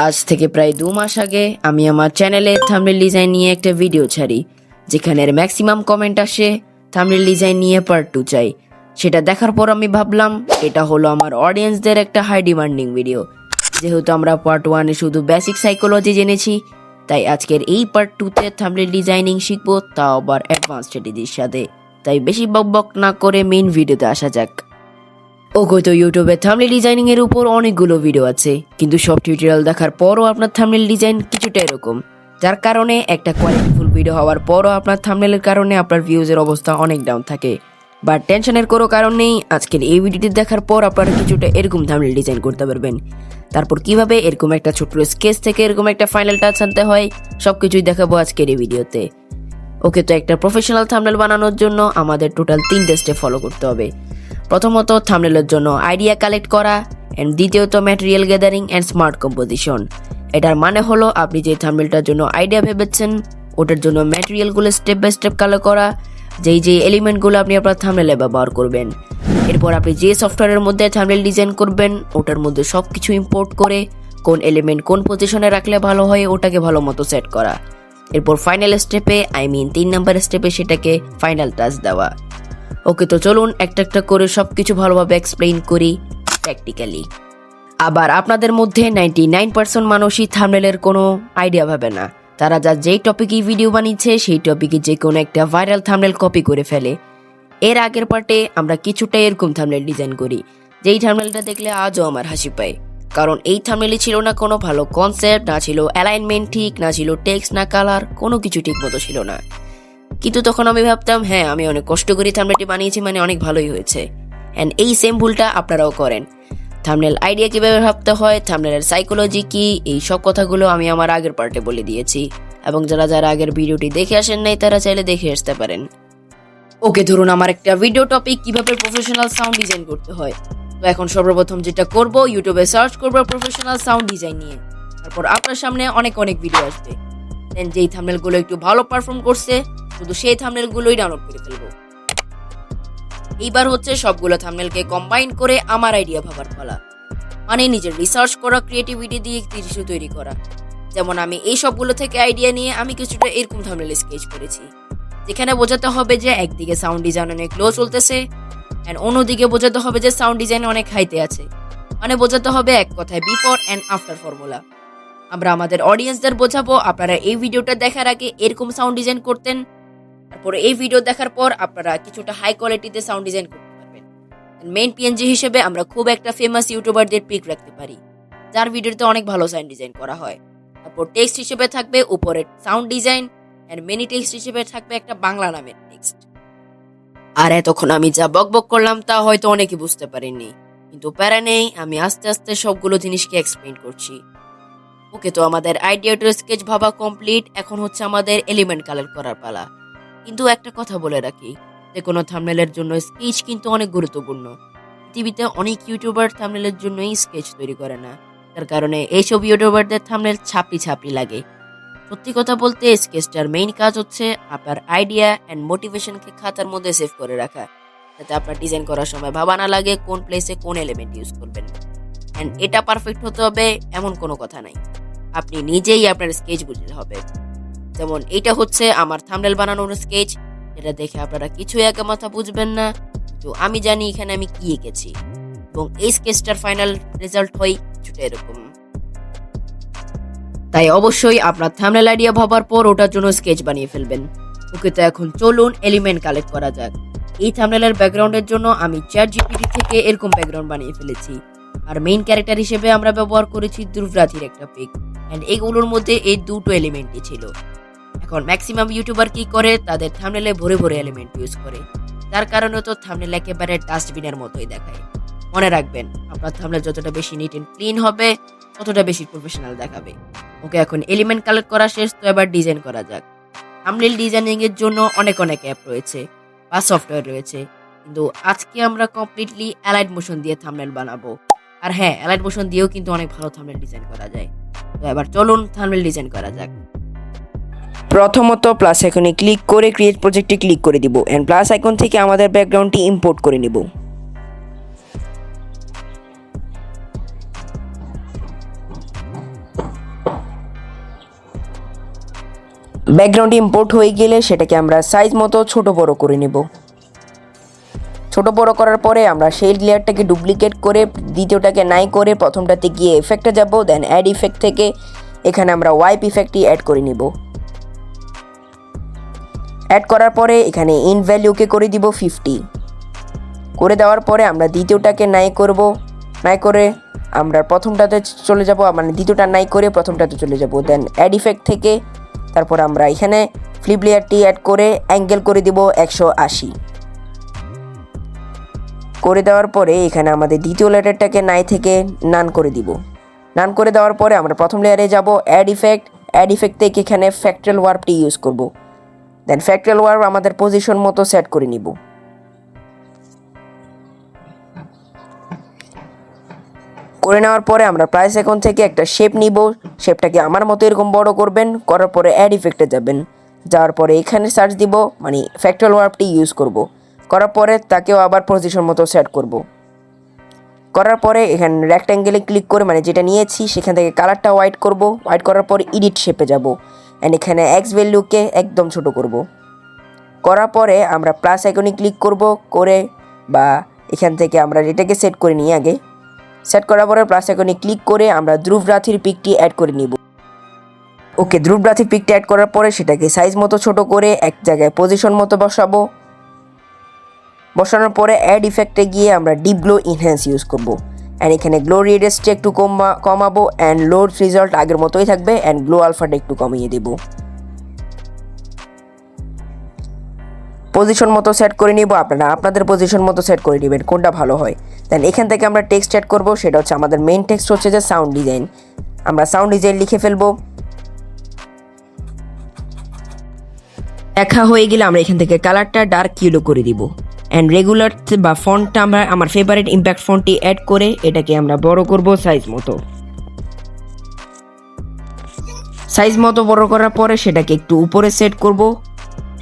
আজ থেকে প্রায় 2 মাস আগে আমি আমার চ্যানেলে থাম্বনেল ডিজাইন নিয়ে একটা ভিডিও ছাড়ি, যেখানের ম্যাক্সিমাম কমেন্ট আসে থাম্বনেল ডিজাইন নিয়ে পার্ট 2 চাই। সেটা দেখার পর আমি ভাবলাম এটা হলো আমার অডিয়েন্সদের একটা হাই ডিমান্ডিং ভিডিও। যেহেতু আমরা পার্ট 1 এ শুধু বেসিক সাইকোলজি জেনেছি, তাই আজকের এই পার্ট 2 তে থাম্বনেল ডিজাইনিং শিখবো, তাও আবার অ্যাডভান্স স্ট্র্যাটেজির সাথে। তাই বেশি বকবক না করে মেইন ভিডিওতে আসা যাক। ওকে, তো ইউটিউবে থাম্বনেল ডিজাইনিং এর উপর অনেকগুলো ভিডিও আছে, কিন্তু সব টিউটোরিয়াল দেখার পরও আপনার থাম্বনেল ডিজাইন কিছুটা এরকম, যার কারণে একটা কোয়ালিটিফুল ভিডিও হওয়ার পরও আপনার থাম্বনেলের কারণে আপনার ভিউজের অবস্থা অনেক ডাউন থাকে। বাট টেনশনের কোনো কারণ নেই, আজকের এই ভিডিওটি দেখার পর আপনারা কিছুটা এরকম থাম্বনেল ডিজাইন করতে পারবেন। তারপর কিভাবে এরকম একটা ছোট্ট স্কেচ থেকে এরকম একটা ফাইনাল টাচ আনতে হয় সবকিছুই দেখাবো আজকের এই ভিডিওতে। ওকে, তো একটা প্রফেশনাল থাম্বনেল বানানোর জন্য আমাদের টোটাল 3টে স্টেপ ফলো করতে হবে। প্রথমত থাম্বনেলের জন্য আইডিয়া কালেক্ট করা, এন্ড দ্বিতীয়ত material gathering and smart composition. এটার মানে হলো আপনি যে থাম্বনেলটার জন্য আইডিয়া ভেবেছেন ওটার জন্য ম্যাটেরিয়ালগুলো স্টেপ বাই স্টেপ কালেক্ট করা, যেই এলিমেন্টগুলো আপনি আপনার থাম্বনেলে ব্যবহার করবেন। এরপর আপনি যে সফটওয়্যারের মধ্যে থাম্বনেল ডিজাইন করবেন ওটার মধ্যে সব কিছু ইম্পোর্ট করে কোন এলিমেন্ট কোন পজিশনে রাখলে ভালো হয় ওটাকে ভালো মতো সেট করা। এরপর ফাইনাল স্টেপে 3 নাম্বার স্টেপে সেটাকে ফাইনাল টাচ দেওয়া। ওকে, তো চলুন একটা একটা করে সবকিছু ভালোভাবে এক্সপ্লেইন করি প্র্যাকটিক্যালি। আবার আপনাদের মধ্যে 99% মানুষই থাম্বনেলের কোনো আইডিয়া ভাবে না। তারা যা যেই টপিকে ভিডিও বানিয়েছে সেই টপিকে যে কোনো একটা ভাইরাল থাম্বনেল কপি করে ফেলে। এর আগের পার্টে আমরা কিছুটা এরকম থাম্বনেল ডিজাইন করি, যেই থাম্বনেলটা দেখলে আজও আমার হাসি পায়, কারণ এই থাম্বনেলে ছিল না কোনো ভালো কনসেপ্ট, না ছিল অ্যালাইনমেন্ট ঠিক, না ছিল টেক্সট, না কালার, কোনো কিছু ঠিক মতো ছিল না। কিন্তু তখন আমি ভাবতাম হ্যাঁ, আমি অনেক কষ্ট করে থাম্বনেলটি বানিয়েছি, মানে অনেক ভালোই হয়েছে। অ্যান্ড এই সেম ভুলটা আপনারাও করেন। থাম্বনেল আইডিয়া কিভাবে ভাবতে হয়, থাম্বনেলের সাইকোলজি কি, এই সব কথাগুলো আমি আমার আগের পার্টে বলে দিয়েছি, এবং যারা যারা আগের ভিডিওটি দেখে আসেন নাই তারা চাইলে দেখে আসতে পারেন। ওকে, ধরুন আমার একটা ভিডিও টপিক কিভাবে প্রফেশনাল সাউন্ড ডিজাইন করতে হয়। তো এখন সর্বপ্রথম যেটা করব, ইউটিউবে সার্চ করব প্রফেশনাল সাউন্ড ডিজাইন নিয়ে। তারপর আপনার সামনে অনেক ভিডিও আসবে। দেন যেই থাম্বনেলগুলো একটু ভালো পারফর্ম করছে শুধু সেই থাম্বনেলগুলোই ডাউনলোড করে ফেলবো। এইবার হচ্ছে সবগুলো থাম্বনেলকে কম্বাইন করে আমার আইডিয়া ভাবার পালা, মানে নিজের রিসার্চ করা ক্রিয়েটিভিটি দিয়ে কিছু তৈরি করা। যেমন আমি এই সবগুলো থেকে আইডিয়া নিয়ে আমি কিছুটা এরকম থাম্বনেল স্কেচ করেছি, যেখানে বোঝাতে হবে যে একদিকে সাউন্ড ডিজাইন অনেক লো চলতেছে এন্ড অন্যদিকে বোঝাতে হবে যে সাউন্ড ডিজাইন অনেক হাইতে আছে। মানে বোঝাতে হবে এক কথায় বিফোর এন্ড আফটার ফর্মুলা। আমরা আমাদের অডিয়েন্সদের বোঝাবো আপনারা এই ভিডিওটা দেখার আগে এরকম সাউন্ড ডিজাইন করতেন, তারপরে এই ভিডিও দেখার পর আপনারা কিছুটা হাই কোয়ালিটিতে সাউন্ড ডিজাইন করতে পারবেন। মেইন পিএনজি হিসেবে আমরা খুব একটা ফেমাস ইউটিউবারদের পিক রাখতে পারি, যার ভিডিওতে অনেক ভালো সাউন্ড ডিজাইন করা হয়। তারপর টেক্সট হিসেবে থাকবে উপরে sound design, and mini text হিসেবে থাকবে একটা বাংলা নামের টেক্সট। আর এতক্ষণ আমি যা বকবক করলাম তা হয়তো অনেকে বুঝতে পারেননি, কিন্তু প্যারা নেই, আমি আস্তে আস্তে সবগুলো জিনিসকে এক্সপ্লেইন করছি। ওকে, তো আমাদের আইডিয়া টু স্কেচ ভাবা কমপ্লিট, এখন হচ্ছে আমাদের এলিমেন্ট কালেক্ট করার পালা। কিন্তু একটা কথা বলে রাখি, যে কোনো থাম্বনেলের জন্য স্কেচ কিন্তু অনেক গুরুত্বপূর্ণ। পৃথিবীতে অনেক ইউটিউবার থাম্বনেলের জন্যই স্কেচ তৈরি করে না, তার কারণে এইসব ইউটিউবারদের থাম্বনেল ছাপি লাগে। সত্যি কথা বলতে স্কেচটার মেইন কাজ হচ্ছে আপনার আইডিয়া এন্ড মোটিভেশনকে খাতার মধ্যে সেভ করে রাখা, যাতে আপনার ডিজাইন করার সময় ভাবা না লাগে কোন প্লেসে কোন এলিমেন্ট ইউজ করবেন। এন্ড এটা পারফেক্ট হতে হবে এমন কোনো কথা নাই, আপনি নিজেই আপনার স্কেচ বুঝতে হবে। যেমন এটা হচ্ছে আমার থাম্বনেল বানানোর স্কেচ, যেটা দেখে আপনারা কিছুই একা মাথা বুঝবেন না, তো আমি জানি এখানে আমি কি এঁকেছি, এবং এই স্কেচটার ফাইনাল রেজাল্ট হয় কিছুটা এরকম। তাই অবশ্যই আপনার থাম্বনেল আইডিয়া ভাবার পর ওটার জন্য স্কেচ বানিয়ে ফেলবেন। ওকে, তো এখন চলুন এলিমেন্ট কালেক্ট করা যাক। এই থাম্বনেলের ব্যাকগ্রাউন্ডের জন্য আমি চ্যাট জিপিটি থেকে এরকম ব্যাকগ্রাউন্ড বানিয়ে ফেলেছি, আর মেইন ক্যারেক্টার হিসেবে আমরা ব্যবহার করেছি ধ্রুবরাথির একটা পিক, এন্ড এইগুলোর মধ্যে এই দুটো এলিমেন্টই ছিল। এখন ম্যাক্সিমাম ইউটিউবার কি করে, তাদের থাম্বনেলে ভরে এলিমেন্ট ইউজ করে, যার কারণে তো থাম্বনেল একেবারে ডাস্টবিনের মতোই দেখায়। মনে রাখবেন, আপনার থাম্বনেল যতটা বেশি নিট এন্ড ক্লিন হবে ততটা বেশি প্রফেশনাল দেখাবে। ওকে, এখন এলিমেন্ট কালেক্ট করা শেষ, তো এবার ডিজাইন করা যাক। থাম্বনেল ডিজাইনিং এর জন্য অনেক অ্যাপ রয়েছে বা সফটওয়্যার রয়েছে, কিন্তু আজকে আমরা কমপ্লিটলি অ্যালাইড মোশন দিয়ে থাম্বনেল বানাবো। আর হ্যাঁ, অ্যালাইড মোশন দিয়েও কিন্তু অনেক ভালো থাম্বনেল ডিজাইন করা যায়। তো এবার চলুন থাম্বনেল ডিজাইন করা যাক। প্রথমত প্লাস আইকনে ক্লিক করে ক্রিয়েট প্রজেক্টে ক্লিক করে দিব, এন্ড প্লাস আইকন থেকে আমাদের ব্যাকগ্রাউন্ডটি ইম্পোর্ট করে নিব। ব্যাকগ্রাউন্ড ইম্পোর্ট হয়ে গেলে সেটাকে আমরা সাইজ মতো ছোট বড় করে নেব। ছোট বড় করার পরে আমরা সেই লেয়ারটাকে ডুপ্লিকেট করে দ্বিতীয়টাকে নাই করে প্রথমটাতে গিয়ে এফেক্টে যাব, দেন অ্যাড ইফেক্ট থেকে এখানে আমরা ওয়াইপ ইফেক্টটি অ্যাড করে নিব। অ্যাড করার পরে এখানে ইন ভ্যালুকে করে দিব 50। করে দেওয়ার পরে আমরা দ্বিতীয়টাকে নাই করব, নাই করে আমরা প্রথমটাতে চলে যাব, মানে দ্বিতীয়টা নাই করে প্রথমটাতে চলে যাব। দেন অ্যাড ইফেক্ট থেকে তারপর আমরা এখানে ফ্লিপ লেয়ারটি অ্যাড করে অ্যাঙ্গেল করে দিব 180। করে দেওয়ার পরে এখানে আমাদের দ্বিতীয় লেয়ারটাকে নাই থেকে নান করে দিব। নান করে দেওয়ার পরে আমরা প্রথম লেয়ারে যাব, অ্যাড ইফেক্ট থেকে এখানে ফ্যাক্টরাল ওয়ার্পটি ইউজ করব। দেন ফ্যাক্টরাল ওয়ার্প আমাদের পজিশন মতো সেট করে নিব। করে নেওয়ার পরে আমরা প্লাস আইকন থেকে একটা শেপ নিব। শেপটাকে আমার মতো এরকম বড় করবেন, করার পরে অ্যাড ইফেক্টে যাবেন। যাওয়ার পরে এখানে সার্চ দিব, মানে ফ্যাক্টরাল ওয়ার্পটি ইউজ করব। করার পরে তাকেও আবার পজিশন মতো সেট করব। করার পরে এখানে রেক্ট্যাঙ্গেলে ক্লিক করে, মানে যেটা নিয়েছি সেখান থেকে কালারটা হোয়াইট করব। হোয়াইট করার পরে এডিট শেপে যাব, অ্যান্ড এখানে এক্স ভ্যালুকে একদম ছোট করব। করার পরে আমরা প্লাস আইকনে ক্লিক করব, করে বা এখান থেকে আমরা এটাকে সেট করে নিই। আগে সেট করার পরে প্লাস আইকনে ক্লিক করে আমরা ধ্রুব রাথির পিকটি অ্যাড করে নিব। ওকে, ধ্রুব রাথির পিকটি অ্যাড করার পরে সেটাকে সাইজ মতো ছোট করে এক জায়গায় পজিশন মতো বসাবো। বসানোর পরে অ্যাড ইফেক্টে গিয়ে আমরা ডিপ গ্লো ইনহ্যান্স ইউজ করব, অ্যান্ড এখানে গ্লো রেডিয়াসটা একটু কমাবো, অ্যান্ড লোড রেজাল্ট আগের মতোই থাকবে, অ্যান্ড গ্লো আলফাটা একটু কমিয়ে দেব। পজিশন মতো সেট করে নিব। আপনারা আপনাদের পজিশন মতো সেট করে নেবেন কোনটা ভালো হয়। দেন এখান থেকে আমরা টেক্সট অ্যাড করব, সেটা হচ্ছে আমাদের মেইন টেক্সট হচ্ছে যে সাউন্ড ডিজাইন। আমরা সাউন্ড ডিজাইন লিখে ফেলবো। লেখা হয়ে গেলে আমরা এখান থেকে কালারটা ডার্ক ইয়েলো করে দিব, অ্যান্ড রেগুলার বা ফন্টটা আমরা আমার ফেভারিট ইম্প্যাক্ট ফন্টটি অ্যাড করে এটাকে আমরা বড় করব সাইজ মতো বড় করার পরে সেটাকে একটু উপরে সেট করব।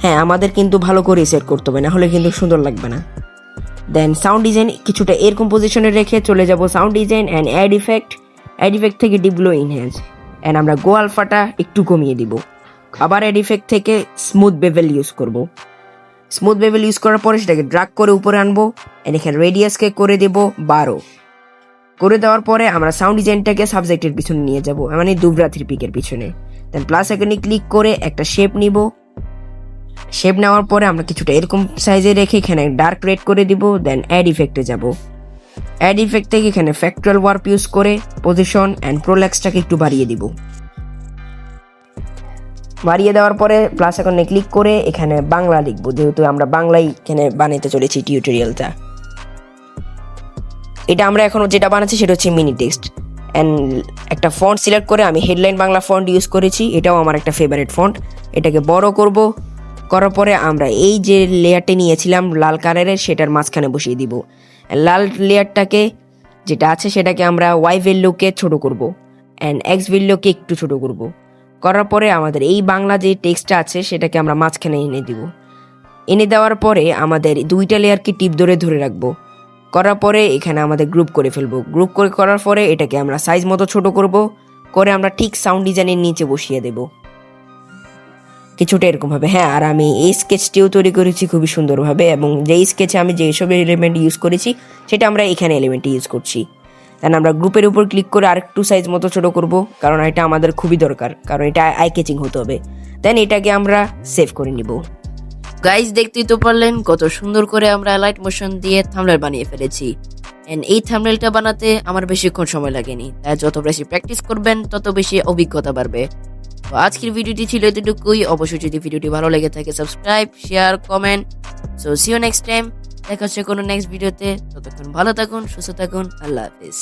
হ্যাঁ, আমাদের কিন্তু ভালো করে সেট করতে হবে, না হলে কিন্তু সুন্দর লাগবে না। দেন সাউন্ড ডিজাইন কিছুটা এরকম পজিশনে রেখে চলে যাব sound design and add effect থেকে ডিপ গ্লো ইনহ্যান্স, অ্যান্ড আমরা গো আলফাটা একটু কমিয়ে দিব। আবার অ্যাড ইফেক্ট থেকে স্মুথ বেভেল ইউজ করব। স্মুথ বেভেল ইউজ করার পরে সেটাকে ড্রাগ করে উপরে আনবো, অ্যান্ড এখানে রেডিয়াসকে করে দেব 12। করে দেওয়ার পরে আমরা সাউন্ড ডিজাইনটাকে সাবজেক্টের পিছনে নিয়ে যাব, মানে দুবরাত্রির পিকের পিছনে। দেন প্লাস আইকনে ক্লিক করে একটা শেপ নিব। শেপ নেওয়ার পরে আমরা কিছুটা এরকম সাইজে রেখে এখানে ডার্ক রেড করে দিব। দেন অ্যাড ইফেক্টে যাব। অ্যাড ইফেক্ট থেকে এখানে ফ্যাক্টরাল ওয়ার্প ইউজ করে পজিশন অ্যান্ড প্রোল্যাক্সটাকে একটু বাড়িয়ে দিব। বাড়িয়ে দেওয়ার পরে প্লাস আইকনে ক্লিক করে এখানে বাংলা লিখবো, যেহেতু আমরা বাংলায় এখানে বানাতে চলেছি টিউটোরিয়ালটা। এটা আমরা এখন যেটা বানাচ্ছি সেটা হচ্ছে মিনি টেক্সট, অ্যান্ড একটা ফন্ট সিলেক্ট করে আমি হেডলাইন বাংলা ফন্ট ইউজ করেছি। এটাও আমার একটা ফেভারিট ফন্ট। এটাকে বড় করব। করার পরে আমরা এই যে লেয়ারটি নিয়েছিলাম লাল কালারের, সেটার মাঝখানে বসিয়ে দিব। লাল লেয়ারটাকে যেটা আছে সেটাকে আমরা ওয়াই ভ্যালুকে ছোট করব, অ্যান্ড এক্স ভ্যালুকে একটু ছোট করব। করার পরে আমাদের এই বাংলা যে টেক্সটটা আছে সেটাকে আমরা মাঝখানে এনে দিব। এনে দেওয়ার পরে আমাদের দুইটা লেয়ারকে টিপ ধরে রাখবো। করার পরে এখানে আমাদের গ্রুপ করে ফেলবো। গ্রুপ করার পরে এটাকে আমরা সাইজ মতো ছোট করব, করে আমরা ঠিক সাউন্ড ডিজাইনের নিচে বসিয়ে দেব কিছুটা এরকমভাবে। হ্যাঁ, আর আমি এই স্কেচটিও তৈরি করেছি খুবই সুন্দরভাবে, এবং যেই স্কেচে আমি যেসব এলিমেন্ট ইউজ করেছি সেটা আমরা এখানে এলিমেন্ট ইউজ করছি। দেন আমরা গ্রুপের উপর ক্লিক করে আরেকটু সাইজ মতো ছোট করব, কারণ এটা আমাদের খুবই দরকার, কারণ এটা আই ক্যাচিং হতে হবে। দেন এটাকে আমরা সেভ করে নিব। গাইজ, দেখতেই তো পারলেন কত সুন্দর করে আমরা লাইট মোশন দিয়ে থাম্বনেল বানিয়ে ফেলেছি। এন্ড এই থাম্বনেলটা বানাতে আমার বেশিক্ষণ সময় লাগেনি, তাই যত বেশি প্র্যাকটিস করবেন তত বেশি অভিজ্ঞতা বাড়বে। তো আজকের ভিডিওটি ছিল এতটুকুই। অবশ্যই যদি ভিডিওটি ভালো লেগে থাকে subscribe, share, comment. So see you next time. দেখা হচ্ছে কোনো নেক্সট ভিডিওতে। ততক্ষণ ভালো থাকুন, সুস্থ থাকুন। আল্লাহ হাফিজ।